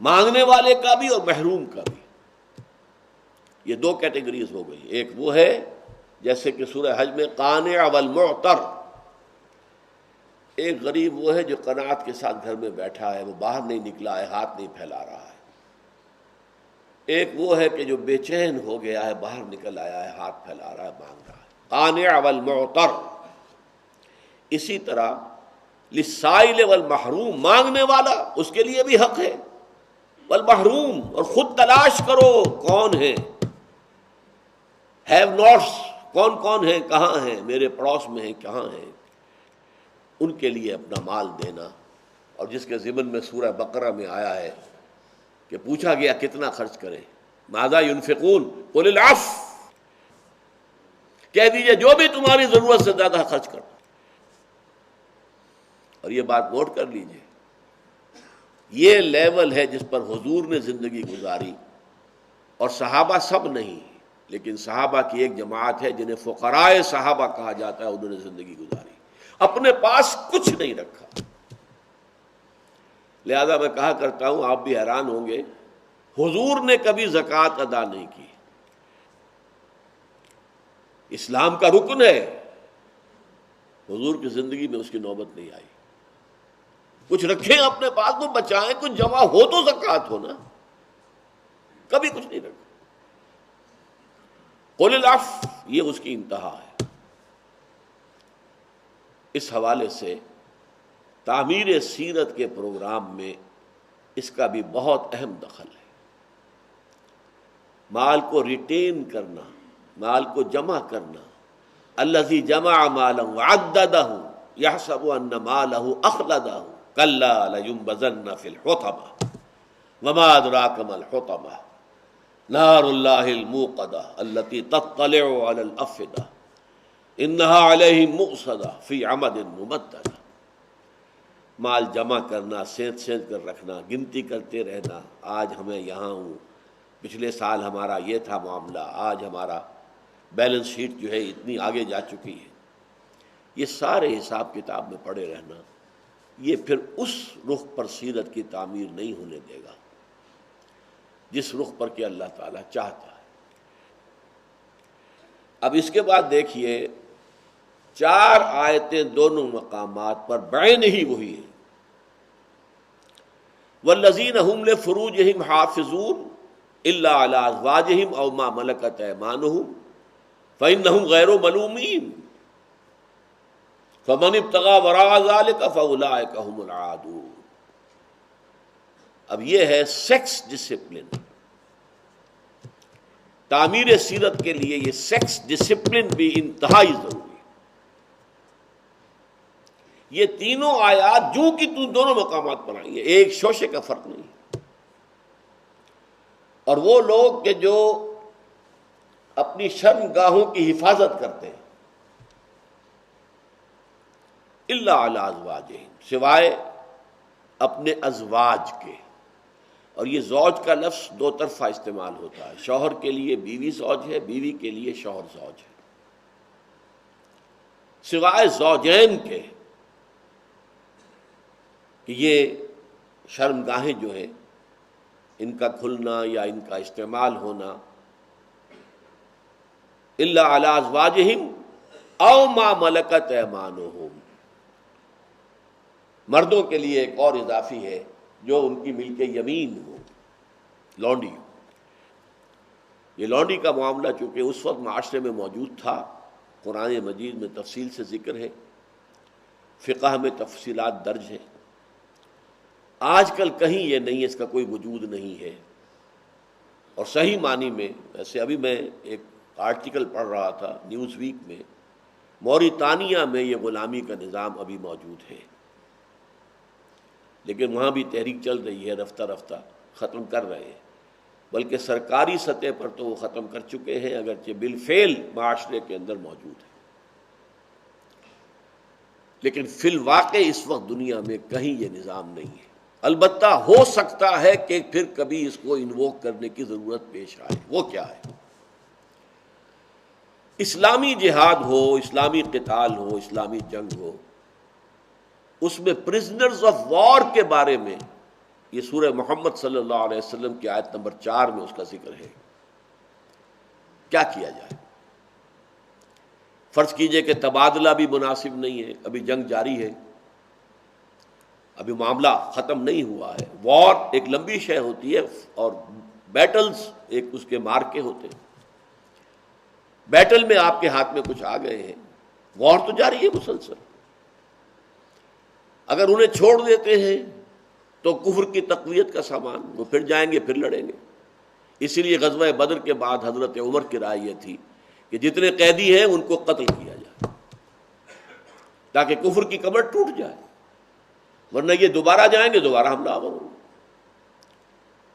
مانگنے والے کا بھی اور محروم کا بھی۔ یہ 2 کیٹیگریز ہو گئی، ایک وہ ہے جیسے کہ سورہ حج میں قانع والمعتر، ایک غریب وہ ہے جو قناعت کے ساتھ گھر میں بیٹھا ہے، وہ باہر نہیں نکلا ہے، ہاتھ نہیں پھیلا رہا ہے۔ ایک وہ ہے کہ جو بے چین ہو گیا ہے، باہر نکل آیا ہے، ہاتھ پھیلا رہا ہے، مانگ رہا ہے، قانع والمعتر۔ اسی طرح للسائل والمحروم، مانگنے والا اس کے لیے بھی حق ہے، والمحروم، اور خود تلاش کرو کون ہے، ہیو ناٹس کون کون ہیں، کہاں ہیں، میرے پڑوس میں ہیں، کہاں ہیں، ان کے لیے اپنا مال دینا۔ اور جس کے ضمن میں سورہ بقرہ میں آیا ہے کہ پوچھا گیا کتنا خرچ کریں، ماذا ينفقون قل العفو، کہہ دیجئے جو بھی تمہاری ضرورت سے زیادہ خرچ کرو۔ اور یہ بات نوٹ کر لیجئے، یہ لیول ہے جس پر حضور نے زندگی گزاری، اور صحابہ سب نہیں، لیکن صحابہ کی ایک جماعت ہے جنہیں فقراء صحابہ کہا جاتا ہے، انہوں نے زندگی گزاری، اپنے پاس کچھ نہیں رکھا۔ لہذا میں کہا کرتا ہوں، آپ بھی حیران ہوں گے، حضور نے کبھی زکوٰۃ ادا نہیں کی، اسلام کا رکن ہے، حضور کی زندگی میں اس کی نوبت نہیں آئی۔ کچھ رکھیں اپنے پاس، کو بچائیں، کچھ جمع ہو تو زکوٰۃ ہو نا، کبھی کچھ نہیں رکھا۔ قل العفو، یہ اس کی انتہا ہے۔ اس حوالے سے تعمیر سیرت کے پروگرام میں اس کا بھی بہت اہم دخل ہے۔ مال کو ریٹین کرنا، مال کو جمع کرنا، الذی جمع مالا وعددہ یحسب ان مالہ اخلدہ کلا لینبذن فی الحطمہ وما ادراک ما الحطمہ نار اللہ الموقدہ التی تطلع علی الافئدہ انہا علیہم مؤصدہ فی عمد ممددہ۔ مال جمع کرنا، سینت سینت کر رکھنا، گنتی کرتے رہنا، آج ہمیں یہاں ہوں، پچھلے سال ہمارا یہ تھا معاملہ، آج ہمارا بیلنس شیٹ جو ہے اتنی آگے جا چکی ہے، یہ سارے حساب کتاب میں پڑے رہنا، یہ پھر اس رخ پر سیرت کی تعمیر نہیں ہونے دے گا جس رخ پر کہ اللہ تعالیٰ چاہتا ہے۔ اب اس کے بعد دیکھیے 4 آیتیں دونوں مقامات پر بعین ہی وہی ہیں۔ والذین هم لفروجہم حافظون الا علی ازواجہم او ما ملکت ایمانہم فانہم غیر ملومین فمن ابتغى وراء ذلك فاولئک هم العادون۔ اب یہ ہے سیکس ڈسپلن، تعمیر سیرت کے لیے یہ سیکس ڈسپلن بھی انتہائی ضروری ہے۔ یہ تینوں آیات جو کہ دونوں مقامات پر آئی ہیں، ایک شوشے کا فرق نہیں ہے۔ اور وہ لوگ کہ جو اپنی شرمگاہوں کی حفاظت کرتے ہیں، الا علی ازواجہم، سوائے اپنے ازواج کے، اور یہ زوج کا لفظ دو طرفہ استعمال ہوتا ہے، شوہر کے لیے بیوی زوج ہے، بیوی کے لیے شوہر زوج ہے، سوائے زوجین کے، کہ یہ شرمگاہیں جو ہیں ان کا کھلنا یا ان کا استعمال ہونا، الا علی ازواجہم او ما ملکت ایمانہم، مردوں کے لیے ایک اور اضافی ہے جو ان کی ملک یمین ہو، لونڈی ہو۔ یہ لونڈی کا معاملہ چونکہ اس وقت معاشرے میں موجود تھا، قرآن مجید میں تفصیل سے ذکر ہے، فقہ میں تفصیلات درج ہیں۔ آج کل کہیں یہ نہیں ہے، اس کا کوئی وجود نہیں ہے، اور صحیح معنی میں، ویسے ابھی میں ایک آرٹیکل پڑھ رہا تھا نیوز ویک میں، موریتانیہ میں یہ غلامی کا نظام ابھی موجود ہے، لیکن وہاں بھی تحریک چل رہی ہے، رفتہ رفتہ ختم کر رہے ہیں، بلکہ سرکاری سطح پر تو وہ ختم کر چکے ہیں، اگرچہ بالفعل معاشرے کے اندر موجود ہے، لیکن فی الواقع اس وقت دنیا میں کہیں یہ نظام نہیں ہے۔ البتہ ہو سکتا ہے کہ پھر کبھی اس کو انووک کرنے کی ضرورت پیش آئے۔ وہ کیا ہے؟ اسلامی جہاد ہو، اسلامی قتال ہو، اسلامی جنگ ہو، اس میں پرزنرز آف وار کے بارے میں یہ سورہ محمد صلی اللہ علیہ وسلم کی آیت نمبر 4 میں اس کا ذکر ہے۔ کیا کیا جائے؟ فرض کیجئے کہ تبادلہ بھی مناسب نہیں ہے، ابھی جنگ جاری ہے، ابھی معاملہ ختم نہیں ہوا ہے۔ وار ایک لمبی شے ہوتی ہے، اور بیٹلز ایک اس کے مارکے ہوتے ہیں۔ بیٹل میں آپ کے ہاتھ میں کچھ آ گئے ہیں، وار تو جاری ہے مسلسل۔ اگر انہیں چھوڑ دیتے ہیں تو کفر کی تقویت کا سامان، وہ پھر جائیں گے، پھر لڑیں گے۔ اسی لیے غزوہ بدر کے بعد حضرت عمر کی رائے یہ تھی کہ جتنے قیدی ہیں ان کو قتل کیا جائے تاکہ کفر کی کمر ٹوٹ جائے، ورنہ یہ دوبارہ جائیں گے، دوبارہ حملہ آور ہوں گے۔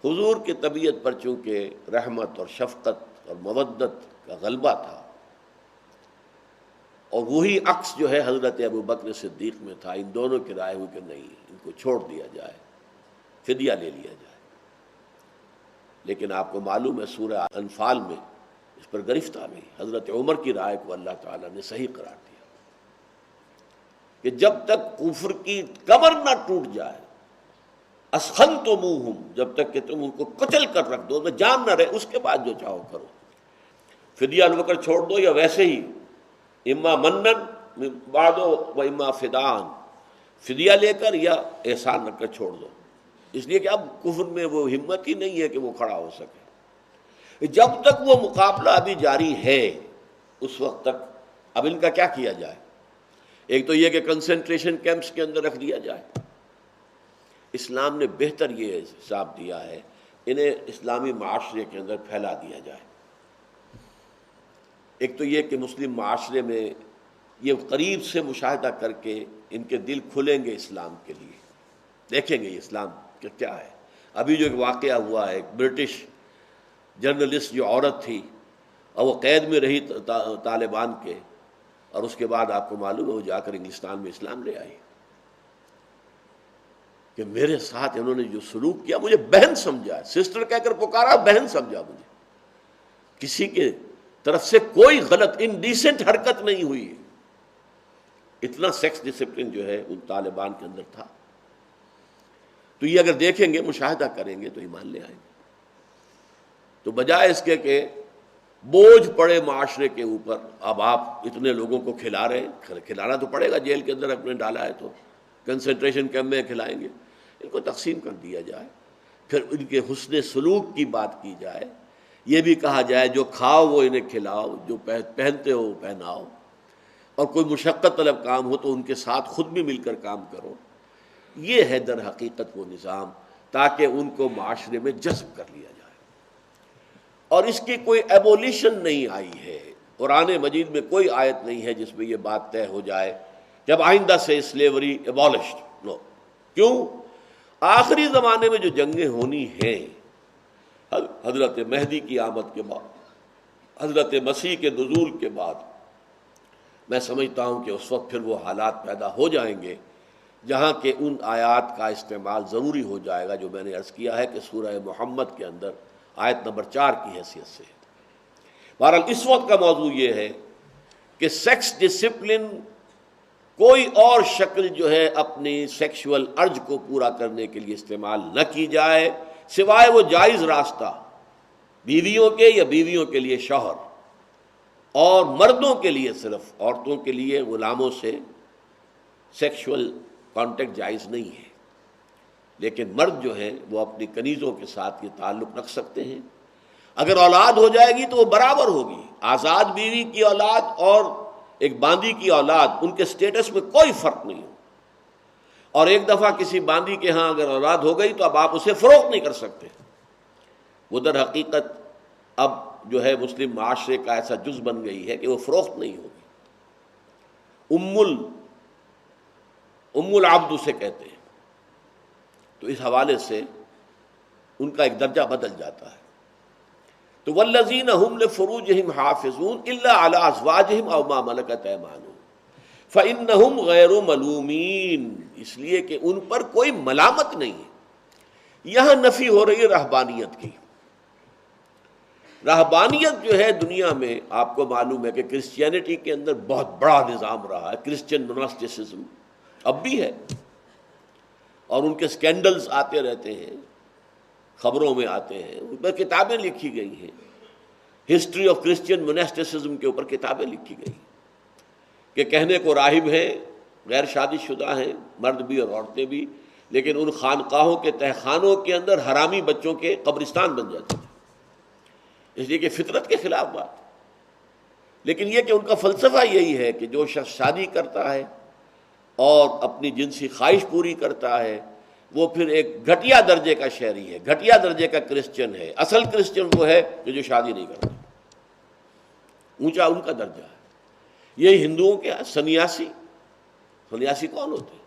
حضور کی طبیعت پر چونکہ رحمت اور شفقت اور مودت کا غلبہ تھا، اور وہی عکس جو ہے حضرت ابو بکر صدیق میں تھا، ان دونوں کی رائے ہوئی کہ نہیں، ان کو چھوڑ دیا جائے، فدیہ لے لیا جائے۔ لیکن آپ کو معلوم ہے سورہ انفال میں اس پر گرفت آ گئی۔ حضرت عمر کی رائے کو اللہ تعالیٰ نے صحیح قرار دیا کہ جب تک کفر کی کمر نہ ٹوٹ جائے، اسخنتموہم، جب تک کہ تم ان کو کچل کر رکھ دو، میں جان نہ رہے، اس کے بعد جو چاہو کرو، فدیہ لے کر چھوڑ دو، یا ویسے ہی اما منن بعد و اما فدان، فدیہ لے کر یا احسان رکھ کر چھوڑ دو، اس لیے کہ اب کفر میں وہ ہمت ہی نہیں ہے کہ وہ کھڑا ہو سکے۔ جب تک وہ مقابلہ ابھی جاری ہے، اس وقت تک اب ان کا کیا کیا جائے؟ ایک تو یہ کہ کنسنٹریشن کیمپس کے اندر رکھ دیا جائے۔ اسلام نے بہتر یہ حساب دیا ہے، انہیں اسلامی معاشرے کے اندر پھیلا دیا جائے۔ ایک تو یہ کہ مسلم معاشرے میں یہ قریب سے مشاہدہ کر کے ان کے دل کھلیں گے اسلام کے لیے، دیکھیں گے اسلام کہ کیا ہے۔ ابھی جو ایک واقعہ ہوا ہے، ایک برٹش جرنلسٹ جو عورت تھی اور وہ قید میں رہی طالبان کے، اور اس کے بعد آپ کو معلوم ہے وہ جا کر انگلستان میں اسلام لے آئی، کہ میرے ساتھ انہوں نے جو سلوک کیا، مجھے بہن سمجھا، سسٹر کہہ کر پکارا، بہن سمجھا مجھے، کسی کے طرف سے کوئی غلط انڈیسنٹ حرکت نہیں ہوئی۔ اتنا سیکس ڈسپلن جو ہے ان طالبان کے اندر تھا۔ تو یہ اگر دیکھیں گے، مشاہدہ کریں گے تو ایمان لے آئیں گے۔ تو بجائے اس کے کہ بوجھ پڑے معاشرے کے اوپر، اب آپ اتنے لوگوں کو کھلا رہے ہیں، کھلانا تو پڑے گا، جیل کے اندر اپنے ڈالا ہے تو کنسنٹریشن کیمپ میں کھلائیں گے، ان کو تقسیم کر دیا جائے، پھر ان کے حسن سلوک کی بات کی جائے، یہ بھی کہا جائے جو کھاؤ وہ انہیں کھلاؤ، جو پہنتے ہو وہ پہناؤ، اور کوئی مشقت طلب کام ہو تو ان کے ساتھ خود بھی مل کر کام کرو۔ یہ ہے در حقیقت وہ نظام، تاکہ ان کو معاشرے میں جذب کر لیا جائے۔ اور اس کی کوئی ایبولیشن نہیں آئی ہے، قرآن مجید میں کوئی آیت نہیں ہے جس میں یہ بات طے ہو جائے جب آئندہ سے سلیوری ایبولشڈ، نو۔ کیوں؟ آخری زمانے میں جو جنگیں ہونی ہیں، حضرت مہدی کی آمد کے بعد، حضرت مسیح کے نزول کے بعد، میں سمجھتا ہوں کہ اس وقت پھر وہ حالات پیدا ہو جائیں گے جہاں کہ ان آیات کا استعمال ضروری ہو جائے گا جو میں نے عرض کیا ہے کہ سورہ محمد کے اندر آیت نمبر 4 کی حیثیت سے۔ بہرحال اس وقت کا موضوع یہ ہے کہ سیکس ڈسپلن کوئی اور شکل جو ہے اپنی سیکشول ارج کو پورا کرنے کے لیے استعمال نہ کی جائے، سوائے وہ جائز راستہ بیویوں کے یا بیویوں کے لیے شوہر، اور مردوں کے لیے صرف، عورتوں کے لیے غلاموں سے سیکشول کانٹیکٹ جائز نہیں ہے، لیکن مرد جو ہیں وہ اپنی کنیزوں کے ساتھ یہ تعلق رکھ سکتے ہیں۔ اگر اولاد ہو جائے گی تو وہ برابر ہوگی، آزاد بیوی کی اولاد اور ایک باندی کی اولاد، ان کے سٹیٹس میں کوئی فرق نہیں ہو، اور ایک دفعہ کسی باندی کے ہاں اگر اولاد ہو گئی تو اب آپ اسے فروخت نہیں کر سکتے۔ وہ در حقیقت اب جو ہے مسلم معاشرے کا ایسا جز بن گئی ہے کہ وہ فروخت نہیں ہوگی، ام العبد اسے کہتے ہیں۔ تو اس حوالے سے ان کا ایک درجہ بدل جاتا ہے۔ تو والذین هم لفروجہم حافظون الا علی ازواجہم او ما ملکت ایمانہم فانہم غیر ملومین، اس لیے کہ ان پر کوئی ملامت نہیں ہے۔ یہاں نفی ہو رہی ہے رہبانیت کی۔ رہبانیت جو ہے دنیا میں آپ کو معلوم ہے کہ کرسچینٹی کے اندر بہت بڑا نظام رہا ہے، کرسچین موناسٹسزم اب بھی ہے، اور ان کے سکینڈلز آتے رہتے ہیں، خبروں میں آتے ہیں، ان پر کتابیں لکھی گئی ہیں، ہسٹری آف کرسچین موناسٹسزم کے اوپر کتابیں لکھی گئی کہ کہنے کو راہب ہیں، غیر شادی شدہ ہیں، مرد بھی اور عورتیں بھی، لیکن ان خانقاہوں کے تہخانوں کے اندر حرامی بچوں کے قبرستان بن جاتے ہیں، اس لیے کہ فطرت کے خلاف بات۔ لیکن یہ کہ ان کا فلسفہ یہی ہے کہ جو شخص شادی کرتا ہے اور اپنی جنسی خواہش پوری کرتا ہے وہ پھر ایک گھٹیا درجے کا شہری ہے، گھٹیا درجے کا کرسچن ہے۔ اصل کرسچن وہ ہے کہ جو شادی نہیں کرتا، اونچا ان کا درجہ ہے۔ یہی ہندوؤں کے سنیاسی، سنیاسی کون ہوتے ہیں؟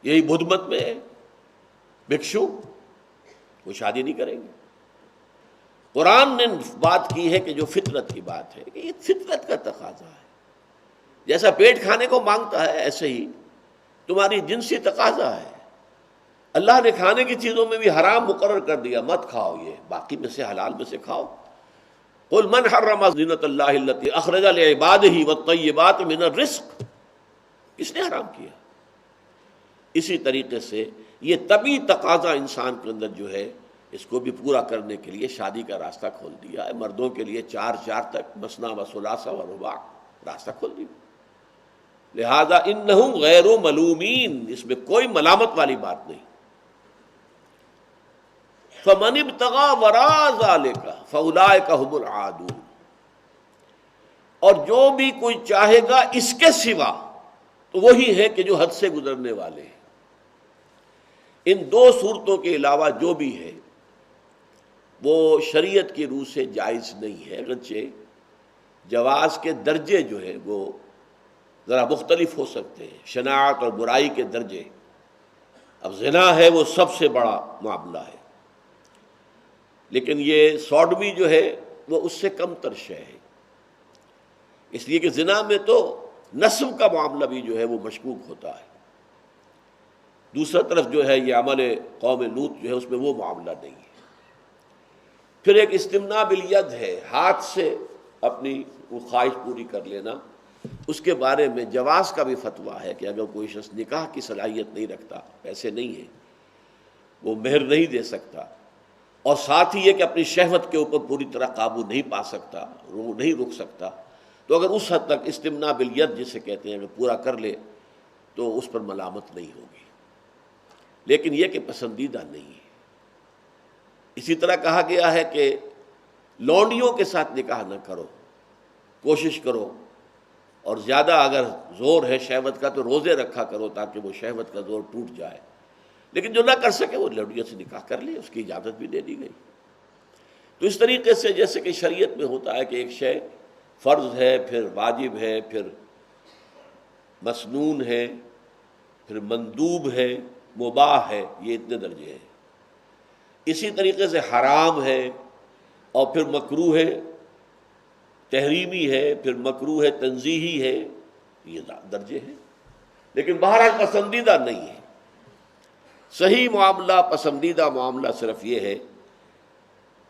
یہی بدھ مت میں ہے، بھکشو، وہ شادی نہیں کریں گے۔ قرآن نے بات کی ہے کہ جو فطرت کی بات ہے کہ یہ فطرت کا تقاضا ہے، جیسا پیٹ کھانے کو مانگتا ہے ایسے ہی تمہاری جنسی تقاضا ہے۔ اللہ نے کھانے کی چیزوں میں بھی حرام مقرر کر دیا، مت کھاؤ یہ، باقی میں سے حلال میں سے کھاؤ۔ قل من حرم زینۃ اللہ التی اخرج لعبادہ والطیبات من الرزق، کس نے حرام کیا؟ اسی طریقے سے یہ طبعی تقاضا انسان کے اندر جو ہے اس کو بھی پورا کرنے کے لیے شادی کا راستہ کھول دیا ہے۔ مردوں کے لیے 4 تک مثنیٰ و ثلاثہ و رباع راستہ کھول دیا، لہذا انہم غیر ملومین، اس میں کوئی ملامت والی بات نہیں۔ فمن ابتغى وراء ذلك فاولئک هم العادون، اور جو بھی کوئی چاہے گا اس کے سوا تو وہی ہے کہ جو حد سے گزرنے والے ہیں۔ ان 2 صورتوں کے علاوہ جو بھی ہے وہ شریعت کی روح سے جائز نہیں ہے، اگرچہ جواز کے درجے جو ہے وہ ذرا مختلف ہو سکتے ہیں، شناعت اور برائی کے درجے۔ اب زنا ہے وہ سب سے بڑا معاملہ ہے، لیکن یہ سوڈمی جو ہے وہ اس سے کم تر شے ہے، اس لیے کہ زنا میں تو نسب کا معاملہ بھی جو ہے وہ مشکوک ہوتا ہے، دوسرا طرف جو ہے یہ عمل قوم لوط جو ہے اس میں وہ معاملہ نہیں ہے۔ پھر ایک استمناء بالید ہے، ہاتھ سے اپنی وہ خواہش پوری کر لینا، اس کے بارے میں جواز کا بھی فتویٰ ہے کہ اگر کوئی شخص نکاح کی صلاحیت نہیں رکھتا، پیسے نہیں ہیں، وہ مہر نہیں دے سکتا، اور ساتھ ہی یہ کہ اپنی شہوت کے اوپر پوری طرح قابو نہیں پا سکتا، وہ نہیں رک سکتا، تو اگر اس حد تک استمناء بالید جسے کہتے ہیں اگر پورا کر لے تو اس پر ملامت نہیں ہوگی، لیکن یہ کہ پسندیدہ نہیں ہے۔ اسی طرح کہا گیا ہے کہ لونڈیوں کے ساتھ نکاح نہ کرو، کوشش کرو، اور زیادہ اگر زور ہے شہوت کا تو روزے رکھا کرو تاکہ وہ شہوت کا زور ٹوٹ جائے، لیکن جو نہ کر سکے وہ لونڈیوں سے نکاح کر لے، اس کی اجازت بھی دے دی گئی۔ تو اس طریقے سے جیسے کہ شریعت میں ہوتا ہے کہ ایک شے فرض ہے، پھر واجب ہے، پھر مسنون ہے، پھر مندوب ہے، مباح ہے، یہ اتنے درجے ہیں۔ اسی طریقے سے حرام ہے، اور پھر مکروہ ہے، تحریمی ہے، پھر مکروہ ہے، تنزیہی ہے، یہ درجے ہیں۔ لیکن بہرحال پسندیدہ نہیں ہے۔ صحیح معاملہ، پسندیدہ معاملہ صرف یہ ہے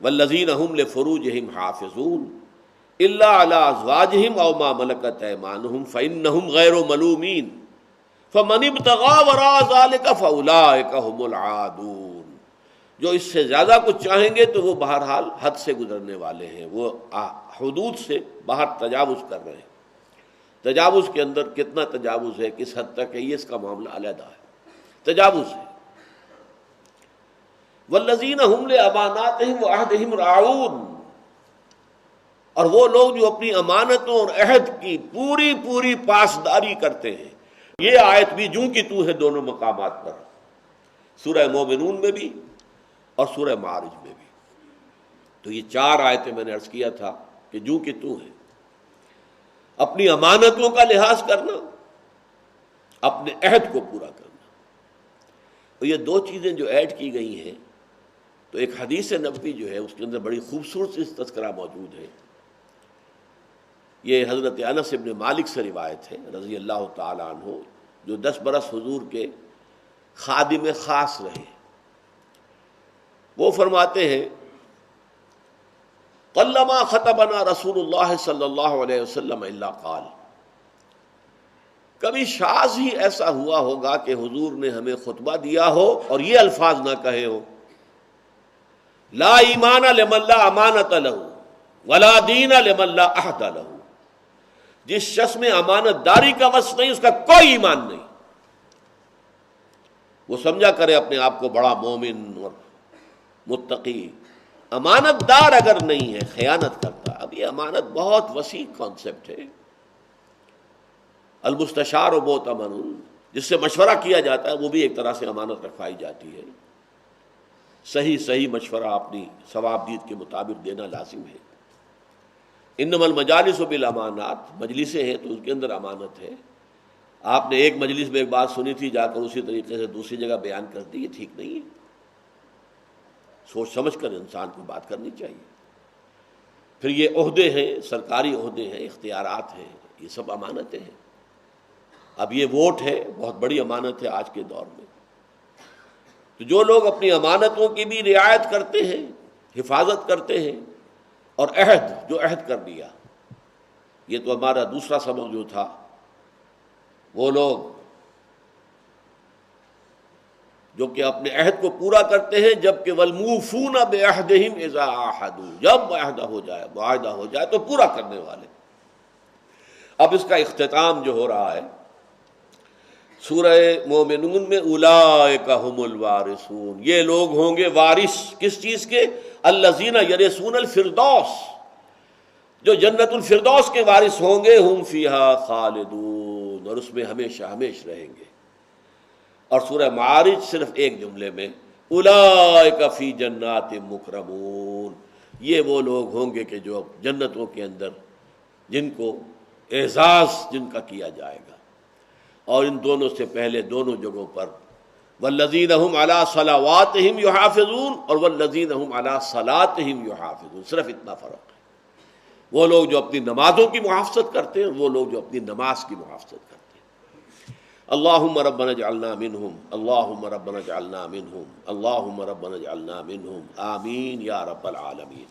والذین هم لفروجہم حافظون الا علی ازواجہم او ما ملکت ایمانہم فانہم غیر ملومین فمن ابتغى وراء ذلک فاولئک هم العادون۔ جو اس سے زیادہ کچھ چاہیں گے تو وہ بہرحال حد سے گزرنے والے ہیں، وہ حدود سے باہر تجاوز کر رہے ہیں۔ تجاوز کے اندر کتنا تجاوز ہے، کس حد تک ہے، یہ اس کا معاملہ علیحدہ ہے، تجاوز ہے۔ والذین هم لاماناتہم وعہدہم راعون، اور وہ لوگ جو اپنی امانتوں اور عہد کی پوری پوری پاسداری کرتے ہیں۔ یہ آیت بھی جوں کی تو ہے دونوں مقامات پر، سورہ مومنون میں بھی اور سورہ معارج میں بھی۔ تو یہ چار آیتیں میں نے عرض کیا تھا کہ جوں کی تو ہے، اپنی امانتوں کا لحاظ کرنا، اپنے عہد کو پورا کرنا۔ اور یہ دو چیزیں جو ایڈ کی گئی ہیں، تو ایک حدیث نبوی جو ہے اس کے اندر بڑی خوبصورت سی تذکرہ موجود ہے۔ یہ حضرت انس بن مالک سے روایت ہے رضی اللہ تعالی عنہ، جو 10 برس حضور کے خادم خاص رہے۔ وہ فرماتے ہیں قلما خطبنا رسول اللہ صلی اللہ علیہ وسلم الا قال، کبھی شاذ ہی ایسا ہوا ہوگا کہ حضور نے ہمیں خطبہ دیا ہو اور یہ الفاظ نہ کہے ہو، لا ایمان لمن لا امانت لہ ولا دین لمن لا عہد لہ، جس شخص میں امانت داری کا وصف نہیں، اس کا کوئی ایمان نہیں۔ وہ سمجھا کرے اپنے آپ کو بڑا مومن اور متقی، امانت دار اگر نہیں ہے، خیانت کرتا۔ اب یہ امانت بہت وسیع کانسیپٹ ہے۔ المستشار و مؤتمن، جس سے مشورہ کیا جاتا ہے، وہ بھی ایک طرح سے امانت رکھوائی جاتی ہے۔ صحیح مشورہ اپنی ثواب دید کے مطابق دینا لازم ہے۔ انما المجالس بالامانات، مجلسیں ہیں تو اس کے اندر امانت ہے۔ آپ نے ایک مجلس میں ایک بات سنی تھی، جا کر اسی طریقے سے دوسری جگہ بیان کر دی، یہ ٹھیک نہیں ہے۔ سوچ سمجھ کر انسان کو بات کرنی چاہیے۔ پھر یہ عہدے ہیں، سرکاری عہدے ہیں، اختیارات ہیں، یہ سب امانتیں ہیں۔ اب یہ ووٹ ہے، بہت بڑی امانت ہے آج کے دور میں۔ تو جو لوگ اپنی امانتوں کی بھی رعایت کرتے ہیں، حفاظت کرتے ہیں، اور جو عہد کر دیا، یہ تو ہمارا دوسرا سبق جو تھا، وہ لوگ جو کہ اپنے عہد کو پورا کرتے ہیں، جبکہ والموفون بعہدہم اذا عاہدوا، جب معاہدہ ہو جائے تو پورا کرنے والے۔ اب اس کا اختتام جو ہو رہا ہے سورہ مومنون میں، اولئک ھم الوارثون، یہ لوگ ہوں گے وارث کس چیز کے؟ الذین یرثون الفردوس، جو جنت الفردوس کے وارث ہوں گے، ہم فیہا خالدون، اور اس میں ہمیشہ ہمیش رہیں گے۔ اور سورہ معارج صرف ایک جملے میں، اولئک فی جنات مکرمون، یہ وہ لوگ ہوں گے کہ جو جنتوں کے اندر جن کو اعزاز جن کا کیا جائے گا۔ اور ان دونوں سے پہلے دونوں جگہوں پر والذین هم علی صلواتہم یحافظون اور والذین هم علی صلاتہم یحافظون، صرف اتنا فرق ہے۔ وہ لوگ جو اپنی نمازوں کی محافظت کرتے ہیں، وہ لوگ جو اپنی نماز کی محافظت کرتے ہیں۔ اللہم ربنا اجعلنا منہم، اللہم ربنا اجعلنا منہم، اللہم ربنا اجعلنا منہم، آمین یا رب العالمین۔